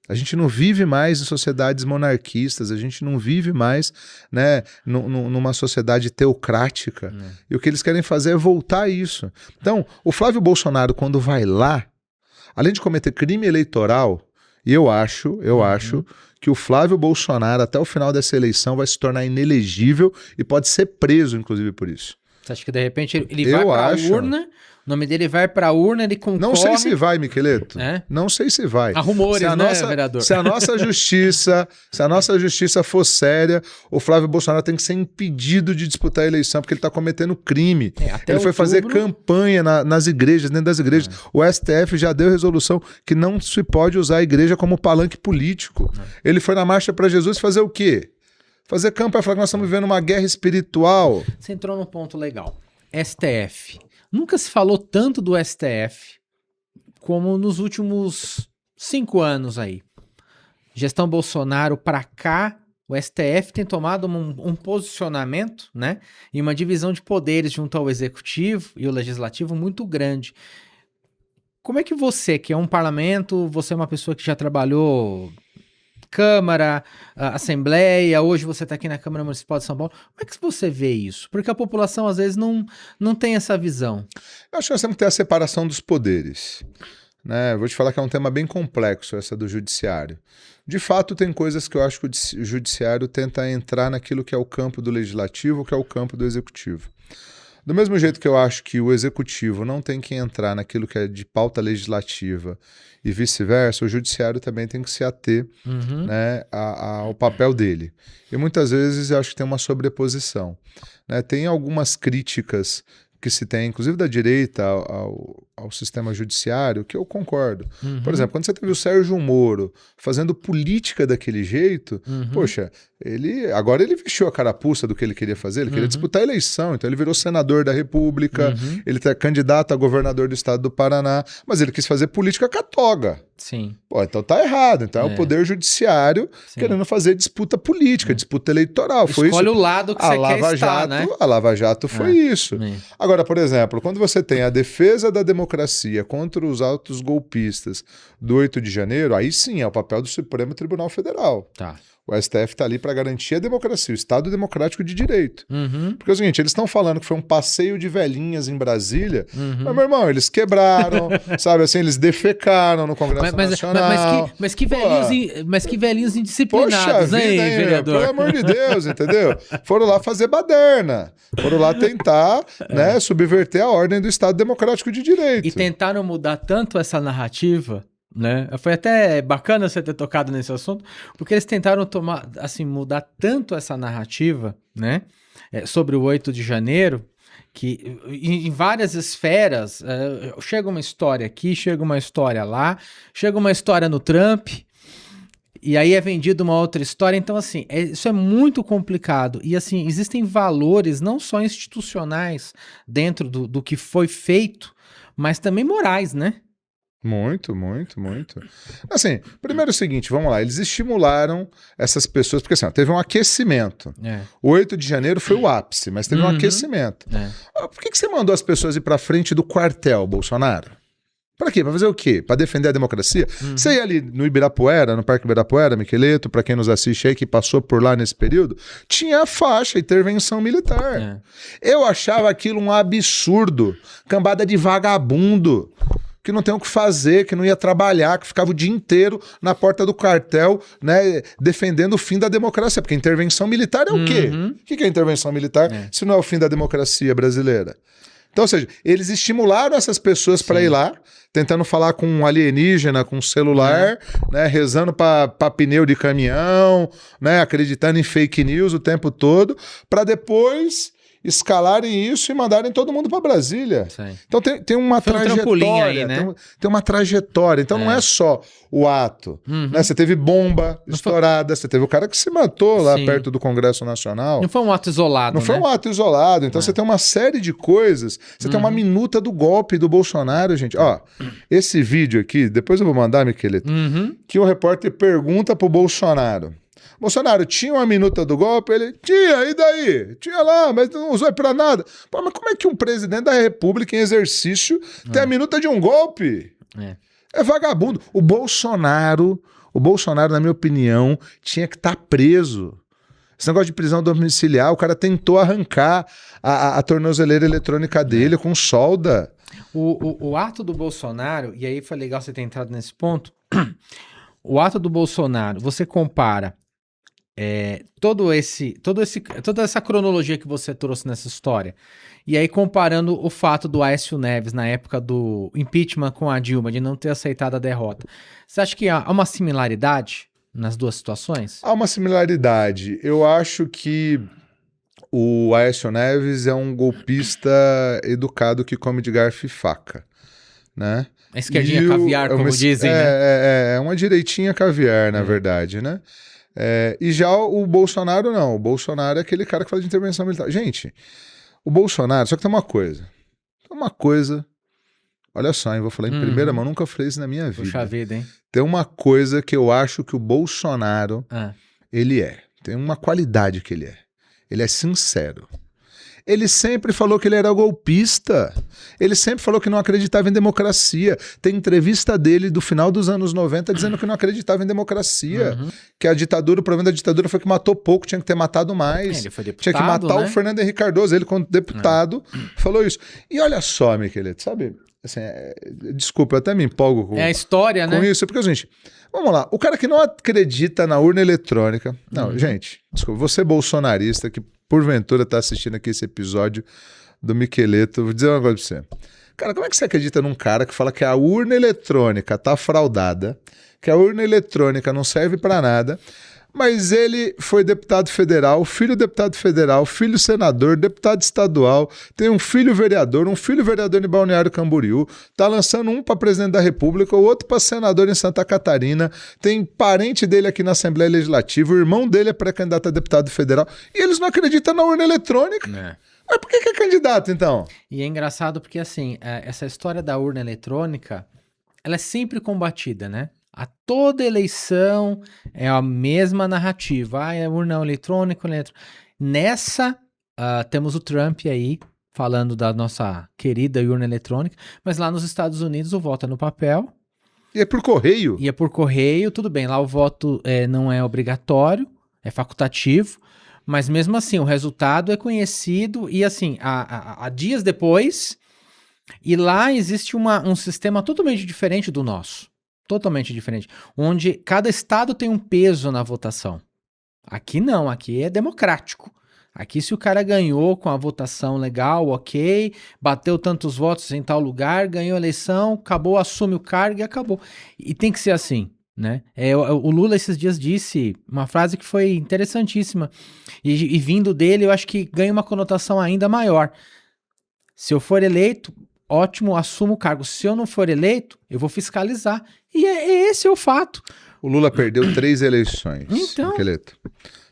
Speaker 2: A gente não vive mais em sociedades monarquistas, a gente não vive mais, né, numa sociedade teocrática. E o que eles querem fazer é voltar a isso. Então, o Flávio Bolsonaro, quando vai lá, além de cometer crime eleitoral, eu acho que o Flávio Bolsonaro, até o final dessa eleição, vai se tornar inelegível e pode ser preso, inclusive, por isso.
Speaker 1: Você acha que de repente ele vai para a urna, o nome dele vai para a urna, ele concorre...
Speaker 2: Não sei se vai, Miqueleto. Não sei se vai.
Speaker 1: Há rumores, vereador?
Speaker 2: Se a nossa justiça for séria, o Flávio Bolsonaro tem que ser impedido de disputar a eleição, porque ele está cometendo crime. Ele foi fazer campanha nas igrejas, dentro das igrejas. O STF já deu resolução que não se pode usar a igreja como palanque político. Ele foi na Marcha para Jesus fazer o quê? Fazer campanha, falar que nós estamos vivendo uma guerra espiritual.
Speaker 1: Você entrou num ponto legal. STF. Nunca se falou tanto do STF como nos últimos 5 anos aí. Gestão Bolsonaro para cá, o STF tem tomado um posicionamento, né? E uma divisão de poderes junto ao Executivo e o Legislativo muito grande. Como é que você, que é um parlamento, você é uma pessoa que já trabalhou... Câmara, Assembleia, hoje você está aqui na Câmara Municipal de São Paulo. Como é que você vê isso? Porque a população às vezes não tem essa visão.
Speaker 2: Eu acho que nós temos que ter a separação dos poderes. Né? Vou te falar que é um tema bem complexo, essa do judiciário. De fato, tem coisas que eu acho que o judiciário tenta entrar naquilo que é o campo do legislativo, que é o campo do executivo. Do mesmo jeito que eu acho que o executivo não tem que entrar naquilo que é de pauta legislativa e vice-versa, o judiciário também tem que se ater né, ao papel dele. E muitas vezes eu acho que tem uma sobreposição. Né? Tem algumas críticas que se tem, inclusive da direita, ao sistema judiciário, que eu concordo. Por exemplo, quando você teve o Sérgio Moro fazendo política daquele jeito, poxa, agora ele vestiu a carapuça do que ele queria fazer, ele queria disputar a eleição, então ele virou senador da República, ele é candidato a governador do estado do Paraná, mas ele quis fazer política com a toga.
Speaker 1: Sim.
Speaker 2: Pô, então tá errado. Então é o poder judiciário querendo fazer disputa política, disputa eleitoral. Foi
Speaker 1: Escolhe
Speaker 2: isso.
Speaker 1: O lado que você quer estar, né?
Speaker 2: A Lava Jato foi isso. Agora, por exemplo, quando você tem a defesa da democracia contra os atos golpistas do 8 de janeiro, aí sim é o papel do Supremo Tribunal Federal.
Speaker 1: Tá.
Speaker 2: O STF está ali para garantir a democracia, o Estado democrático de direito. Porque é o seguinte, eles estão falando que foi um passeio de velhinhas em Brasília, mas, meu irmão, eles quebraram, sabe assim, eles defecaram no Congresso Nacional.
Speaker 1: Mas que velhinhos indisciplinados, hein, vereador?
Speaker 2: Pelo amor de Deus, entendeu? Foram lá fazer baderna, foram lá tentar né, subverter a ordem do Estado democrático de direito.
Speaker 1: E tentaram mudar tanto essa narrativa... Né? Foi até bacana você ter tocado nesse assunto, porque eles tentaram mudar tanto essa narrativa, né, sobre o 8 de janeiro, que em várias esferas, chega uma história aqui, chega uma história lá, chega uma história no Trump, e aí é vendida uma outra história. Então, assim, isso é muito complicado. E, assim, existem valores não só institucionais dentro do que foi feito, mas também morais, né?
Speaker 2: Muito, muito, muito. Assim, primeiro é o seguinte, vamos lá, eles estimularam essas pessoas, porque assim, ó, teve um aquecimento. O 8 de janeiro foi o ápice, mas teve um aquecimento. Por que você mandou as pessoas ir para frente do quartel, Bolsonaro? Para quê? Para fazer o quê? Para defender a democracia? Você ia ali no Ibirapuera, no Parque Ibirapuera, Miqueleto, para quem nos assiste aí, que passou por lá nesse período, tinha a faixa intervenção militar. Eu achava aquilo um absurdo, cambada de vagabundo, que não tem o que fazer, que não ia trabalhar, que ficava o dia inteiro na porta do quartel, né, defendendo o fim da democracia. Porque intervenção militar é o quê? O que é intervenção militar se não é o fim da democracia brasileira? Então, ou seja, eles estimularam essas pessoas para ir lá, tentando falar com um alienígena, com um celular, né, rezando para pneu de caminhão, né, acreditando em fake news o tempo todo, para depois escalarem isso e mandarem todo mundo para Brasília. Sim. Então tem uma trajetória, aí, né? tem uma trajetória. Então não é só o ato. Né? Você teve bomba estourada, você teve o cara que se matou lá perto do Congresso Nacional.
Speaker 1: Não foi um ato isolado,
Speaker 2: Não foi um ato isolado. Então você tem uma série de coisas. Você tem uma minuta do golpe do Bolsonaro, gente. Ó, esse vídeo aqui, depois eu vou mandar, Miqueleto, que o repórter pergunta pro Bolsonaro. Bolsonaro, tinha uma minuta do golpe? Ele, tinha, e daí? Tinha lá, mas não usou pra nada. Pô, mas como é que um presidente da República em exercício tem a minuta de um golpe? É vagabundo. O Bolsonaro, na minha opinião, tinha que estar preso. Esse negócio de prisão domiciliar, o cara tentou arrancar a tornozeleira eletrônica dele com solda.
Speaker 1: O ato do Bolsonaro, e aí foi legal você ter entrado nesse ponto, o ato do Bolsonaro, você compara toda essa cronologia que você trouxe nessa história, e aí comparando o fato do Aécio Neves na época do impeachment com a Dilma, de não ter aceitado a derrota, você acha que há uma similaridade nas duas situações?
Speaker 2: Há uma similaridade. Eu acho que o Aécio Neves é um golpista educado que come de garfo e faca, né?
Speaker 1: A esquerdinha caviar, como dizem, né?
Speaker 2: É uma direitinha caviar, na verdade, né? E já o Bolsonaro não. O Bolsonaro é aquele cara que fala de intervenção militar. Gente, o Bolsonaro, só que tem uma coisa. Olha só, hein, vou falar em primeira mão, nunca falei isso na minha vida.
Speaker 1: Puxa vida, hein?
Speaker 2: Tem uma coisa que eu acho que o Bolsonaro, ele é. Tem uma qualidade que ele é. Ele é sincero. Ele sempre falou que ele era golpista. Ele sempre falou que não acreditava em democracia. Tem entrevista dele do final dos anos 90 dizendo que não acreditava em democracia. Que a ditadura, o problema da ditadura foi que matou pouco, tinha que ter matado mais.
Speaker 1: Ele foi deputado,
Speaker 2: tinha que matar
Speaker 1: né?
Speaker 2: o Fernando Henrique Cardoso. Ele, como deputado, falou isso. E olha só, Miquelito, sabe? Assim, desculpa, eu até me empolgo com,
Speaker 1: a história,
Speaker 2: com
Speaker 1: né?
Speaker 2: isso. Porque, gente, vamos lá. O cara que não acredita na urna eletrônica... Não, gente, desculpa. Você bolsonarista que porventura tá assistindo aqui esse episódio do Miqueleto, vou dizer uma coisa pra você. Cara, como é que você acredita num cara que fala que a urna eletrônica tá fraudada, que a urna eletrônica não serve pra nada, mas ele foi deputado federal, filho deputado federal, filho senador, deputado estadual, tem um filho vereador em Balneário Camboriú, tá lançando um para presidente da República, o outro para senador em Santa Catarina, tem parente dele aqui na Assembleia Legislativa, o irmão dele é pré-candidato a deputado federal, e eles não acreditam na urna eletrônica. Mas por que é candidato, então?
Speaker 1: E é engraçado porque, assim, essa história da urna eletrônica, ela é sempre combatida, né? A toda eleição é a mesma narrativa. É urna eletrônica. Nessa, temos o Trump aí, falando da nossa querida urna eletrônica, mas lá nos Estados Unidos o voto é no papel.
Speaker 2: E é por correio?
Speaker 1: E é por correio, tudo bem. Lá o voto não é obrigatório, é facultativo, mas mesmo assim o resultado é conhecido e assim, há dias depois, e lá existe um sistema totalmente diferente do nosso. Totalmente diferente, onde cada estado tem um peso na votação. Aqui não, aqui é democrático. Aqui se o cara ganhou com a votação legal, ok, bateu tantos votos em tal lugar, ganhou a eleição, acabou, assume o cargo e acabou. E tem que ser assim, né? O Lula esses dias disse uma frase que foi interessantíssima e vindo dele eu acho que ganha uma conotação ainda maior. Se eu for eleito, ótimo, assumo o cargo. Se eu não for eleito, eu vou fiscalizar. E esse é o fato.
Speaker 2: O Lula perdeu 3 eleições,
Speaker 1: então...
Speaker 2: Miqueleto.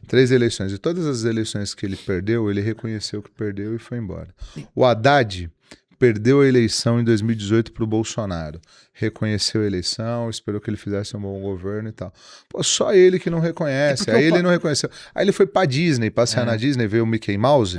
Speaker 2: 3 eleições. E todas as eleições que ele perdeu, ele reconheceu que perdeu e foi embora. O Haddad perdeu a eleição em 2018 para o Bolsonaro. Reconheceu a eleição, esperou que ele fizesse um bom governo e tal. Pô, só ele que não reconhece. Aí ele não reconheceu. Aí ele foi para Disney, passear na Disney, ver o Mickey Mouse,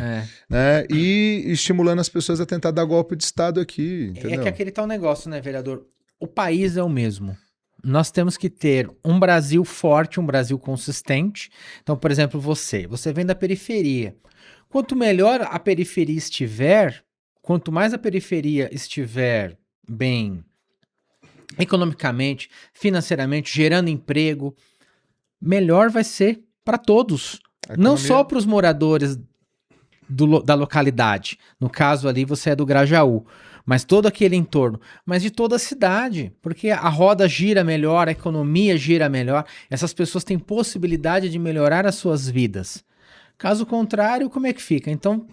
Speaker 2: né? E estimulando as pessoas a tentar dar golpe de Estado aqui, entendeu?
Speaker 1: É que aquele tal negócio, né, vereador? O país é o mesmo. Nós temos que ter um Brasil forte, um Brasil consistente. Então, por exemplo, você vem da periferia. Quanto melhor a periferia estiver, quanto mais a periferia estiver bem economicamente, financeiramente, gerando emprego, melhor vai ser para todos. Não só para os moradores da localidade. No caso ali, você é do Grajaú. Mas todo aquele entorno, mas de toda a cidade, porque a roda gira melhor, a economia gira melhor, essas pessoas têm possibilidade de melhorar as suas vidas. Caso contrário, como é que fica? Então,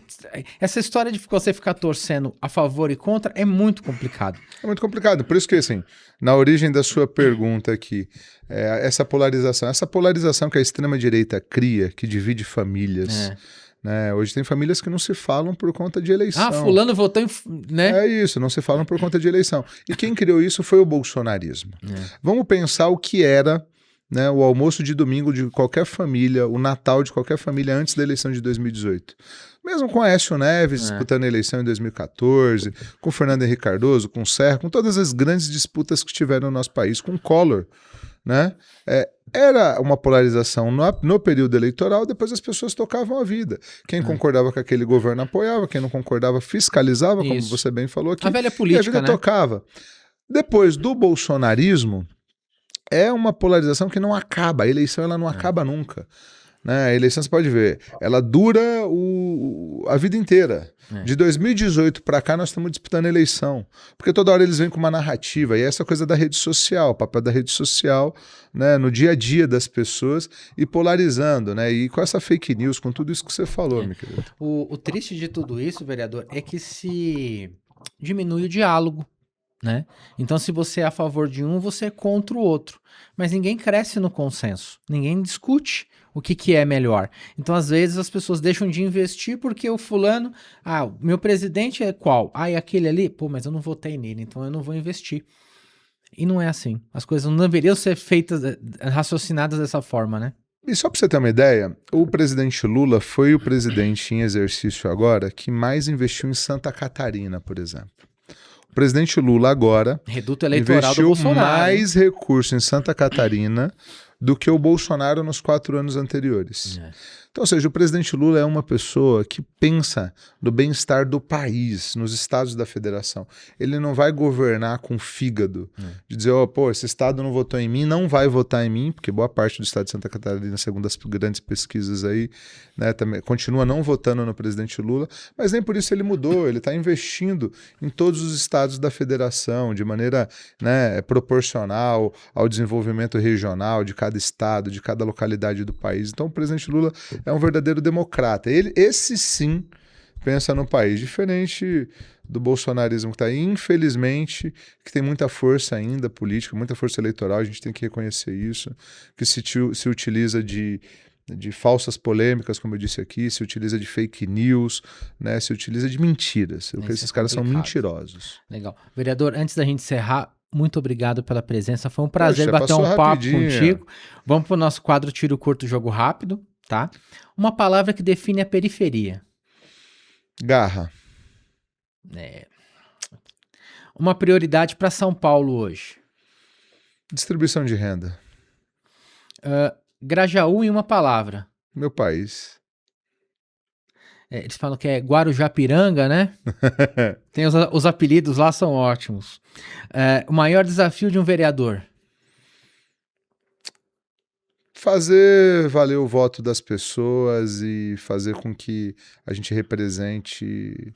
Speaker 1: essa história de você ficar torcendo a favor e contra é muito complicado.
Speaker 2: É muito complicado, por isso que, assim, na origem da sua pergunta aqui, essa polarização que a extrema-direita cria, que divide famílias... Né? Hoje tem famílias que não se falam por conta de eleição.
Speaker 1: Fulano votou em... Né?
Speaker 2: É isso, não se falam por conta de eleição. E quem criou isso foi o bolsonarismo. Vamos pensar o que era, né, o almoço de domingo de qualquer família, o Natal de qualquer família antes da eleição de 2018. Mesmo com Aécio Neves disputando a eleição em 2014, com Fernando Henrique Cardoso, com Serra, com todas as grandes disputas que tiveram no nosso país, com Collor, né? Era uma polarização no período eleitoral, depois as pessoas tocavam a vida. Quem concordava com aquele governo apoiava, quem não concordava fiscalizava, como você bem falou aqui.
Speaker 1: A velha política,
Speaker 2: e a vida tocava. Depois do bolsonarismo, é uma polarização que não acaba. A eleição ela não acaba nunca. né? A eleição, você pode ver, ela dura a vida inteira. De 2018 para cá, nós estamos disputando a eleição. Porque toda hora eles vêm com uma narrativa. E essa coisa da rede social, o papel da rede social, né, no dia a dia das pessoas e polarizando, né? E com essa fake news, com tudo isso que você falou, meu querido.
Speaker 1: O triste de tudo isso, vereador, é que se diminui o diálogo, né? Então, se você é a favor de um, você é contra o outro. Mas ninguém cresce no consenso, ninguém discute o que é melhor. Então, às vezes, as pessoas deixam de investir porque o fulano, o meu presidente é qual? E aquele ali? Pô, mas eu não votei nele, então eu não vou investir. E não é assim. As coisas não deveriam ser feitas, raciocinadas dessa forma, né?
Speaker 2: E só para você ter uma ideia, o presidente Lula foi o presidente em exercício agora que mais investiu em Santa Catarina, por exemplo. O presidente Lula agora
Speaker 1: Reduto eleitoral
Speaker 2: investiu
Speaker 1: do Bolsonaro,
Speaker 2: mais recursos em Santa Catarina do que o Bolsonaro nos 4 anos anteriores. Então, ou seja, o presidente Lula é uma pessoa que pensa no bem-estar do país, nos estados da federação. Ele não vai governar com fígado, de dizer, esse estado não votou em mim, não vai votar em mim, porque boa parte do estado de Santa Catarina, segundo as grandes pesquisas aí, né, também continua não votando no presidente Lula, mas nem por isso ele mudou, ele está investindo em todos os estados da federação, de maneira, né, proporcional ao desenvolvimento regional de cada estado, de cada localidade do país. Então, o presidente Lula é um verdadeiro democrata. Esse sim pensa no país, diferente do bolsonarismo que está aí, infelizmente, que tem muita força ainda política, muita força eleitoral, a gente tem que reconhecer isso, que se utiliza de falsas polêmicas, como eu disse aqui, se utiliza de fake news, né, se utiliza de mentiras. Porque esses caras são mentirosos.
Speaker 1: Legal. Vereador, antes da gente encerrar, muito obrigado pela presença, foi um prazer bater um papo contigo. Vamos para o nosso quadro Tiro Curto, Jogo Rápido. Tá? Uma palavra que define a periferia.
Speaker 2: Garra.
Speaker 1: Uma prioridade para São Paulo hoje.
Speaker 2: Distribuição de renda.
Speaker 1: Grajaú em uma palavra.
Speaker 2: Meu país.
Speaker 1: Eles falam que é Guarujapiranga, né? Tem os apelidos lá, são ótimos. O maior desafio de um vereador.
Speaker 2: Fazer valer o voto das pessoas e fazer com que a gente represente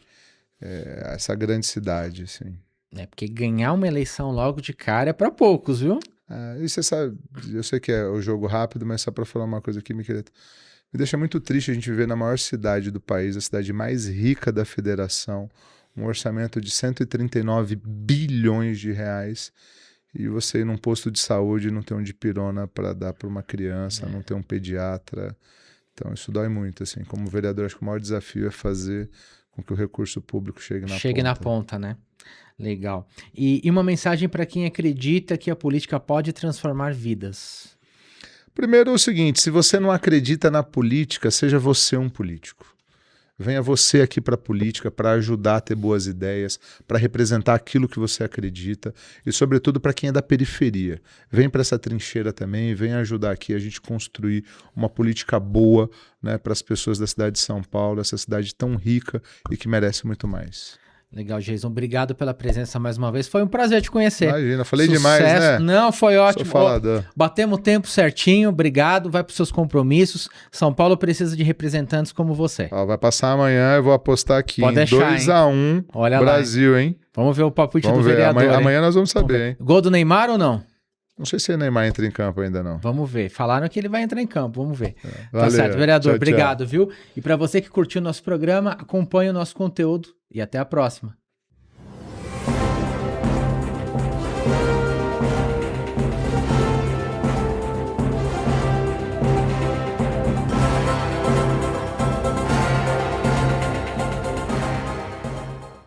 Speaker 2: essa grande cidade, assim.
Speaker 1: Porque ganhar uma eleição logo de cara é para poucos, viu?
Speaker 2: E você sabe, eu sei que é o jogo rápido, mas só para falar uma coisa aqui, Miqueleta, me deixa muito triste a gente viver na maior cidade do país, a cidade mais rica da federação, um orçamento de 139 bilhões de reais, e você ir num posto de saúde e não ter um dipirona para dar para uma criança, não ter um pediatra. Então isso dói muito, assim. Como vereador, acho que o maior desafio é fazer com que o recurso público chegue na
Speaker 1: ponta, né? Legal. E uma mensagem para quem acredita que a política pode transformar vidas.
Speaker 2: Primeiro é o seguinte, se você não acredita na política, seja você um político. Venha você aqui para a política para ajudar a ter boas ideias, para representar aquilo que você acredita e, sobretudo, para quem é da periferia. Vem para essa trincheira também e vem ajudar aqui a gente construir uma política boa, né, para as pessoas da cidade de São Paulo, essa cidade tão rica e que merece muito mais.
Speaker 1: Legal, Jason. Obrigado pela presença mais uma vez. Foi um prazer te conhecer.
Speaker 2: Imagina, falei demais, né?
Speaker 1: Não, foi ótimo.
Speaker 2: Sou falador.
Speaker 1: Batemos o tempo certinho. Obrigado. Vai para os seus compromissos. São Paulo precisa de representantes como você.
Speaker 2: Vai passar amanhã, eu vou apostar aqui.
Speaker 1: Pode deixar,
Speaker 2: 2-1
Speaker 1: Brasil,
Speaker 2: lá, hein?
Speaker 1: Vamos ver o palpite do vereador.
Speaker 2: Amanhã nós vamos saber, hein?
Speaker 1: Gol do Neymar ou não?
Speaker 2: Não sei se o Neymar entra em campo ainda, não.
Speaker 1: Vamos ver. Falaram que ele vai entrar em campo. Vamos ver.
Speaker 2: Valeu.
Speaker 1: Tá certo, vereador.
Speaker 2: Tchau,
Speaker 1: obrigado,
Speaker 2: tchau.
Speaker 1: Viu? E para você que curtiu o nosso programa, acompanhe o nosso conteúdo e até a próxima.